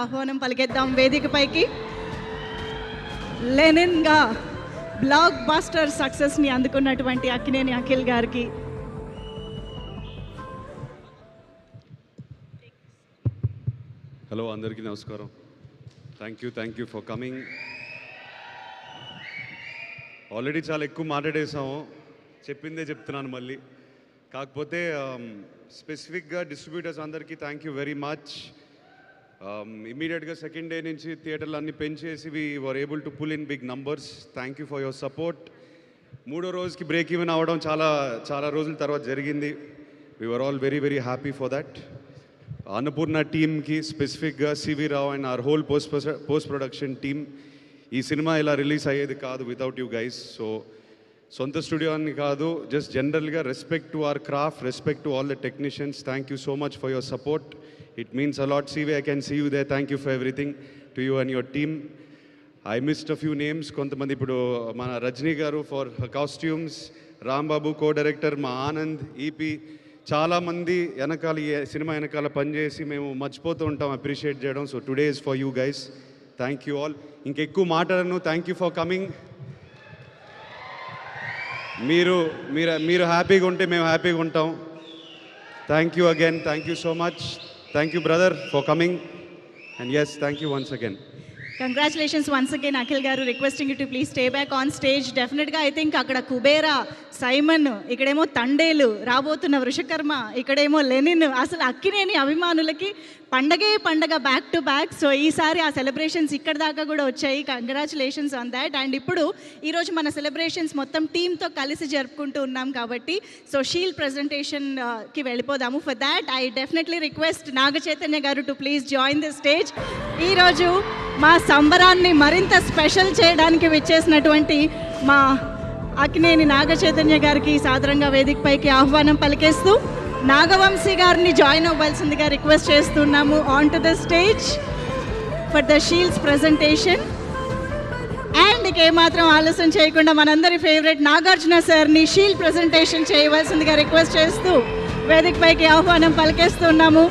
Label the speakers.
Speaker 1: ఆహ్వానం పలికేద్దాం వేదికపైకి. లెనిన్గా black buster సక్సెస్ని అందుకున్నటువంటి అక్కినేని అఖిల్ గారికి
Speaker 2: హలో, అందరికీ నమస్కారం. Thank you for coming. Already చాలా ఎక్కువ మాట్లాడేసాము, చెప్పిందే చెప్తున్నాను మళ్ళీ. కాకపోతే స్పెసిఫిక్గా డిస్ట్రిబ్యూటర్స్ అందరికీ థ్యాంక్ యూ వెరీ మచ్. ఇమీడియట్గా సెకండ్ డే నుంచి థియేటర్లు అన్నీ పెంచేసి we were able to pull in big numbers. Thank you for your support. మూడో రోజుకి బ్రేక్ ఈవెన్ అవ్వడం చాలా రోజుల తర్వాత జరిగింది. We were all very very happy for that. Annapurna టీమ్కి స్పెసిఫిక్గా C V Rao and our whole post production team, ఈ సినిమా ఇలా రిలీజ్ అయ్యేది కాదు వితౌట్ యూ గైస్. సో సొంత స్టూడియో అని కాదు, జస్ట్ జనరల్గా respect to our craft, respect to all the technicians. Thank you so much for your support. It means a lot. CV, I can see you there. Thank you for everything to you and your team. I missed a few names. కొంతమంది ఇప్పుడు మన రజనీ గారు for costumes, Rambabu co-director, మా Anand EP, చాలామంది వెనకాల ఈ cinema వెనకాల పనిచేసి మేము మర్చిపోతూ ఉంటాం అప్రిషియేట్ చేయడం. So today is for you guys. Thank you all. ఇంకెక్కువ మాట్లాడను. Thank you for coming. మీరు హ్యాపీగా ఉంటే మేము హ్యాపీగా ఉంటాం. Thank you again. Thank you so much. Thank you, brother, for coming. And yes, thank you once again.
Speaker 1: Congratulations once again, Akhil garu. Requesting you to please stay back on stage. Definitely, I think akkada Kubera, Simon, ikkademo Tandelu, రాబోతున్న వృషకర్మ, ఇక్కడేమో Lenin. అసలు అక్కినేని అభిమానులకి పండగ back to back. So ఈసారి ఆ celebrations ఇక్కడ దాకా కూడా వచ్చాయి. Congratulations on that. అండ్ ఇప్పుడు ఈరోజు మన సెలబ్రేషన్స్ మొత్తం టీంతో కలిసి జరుపుకుంటూ ఉన్నాం కాబట్టి సో షీల్డ్ ప్రెజెంటేషన్కి వెళ్ళిపోదాము. For that I definitely request Naga Chaitanya గారు to please join the stage. ఈరోజు మా సంబరాన్ని మరింత స్పెషల్ చేయడానికి విచ్చేసినటువంటి మా అక్కినేని నాగ చైతన్య గారికి సాదరంగా వేదికపైకి ఆహ్వానం పలికేస్తూ నాగవంశీ గారిని జాయిన్ అవ్వాల్సిందిగా రిక్వెస్ట్ చేస్తున్నాము on to the stage for the shields presentation. And ఏమాత్రం ఆలస్యం చేయకుండా మనందరి ఫేవరెట్ నాగార్జున సార్ని షీల్డ్ ప్రెజెంటేషన్ చేయవలసిందిగా రిక్వెస్ట్ చేస్తూ వేదికపైకి ఆహ్వానం పలికేస్తున్నాము.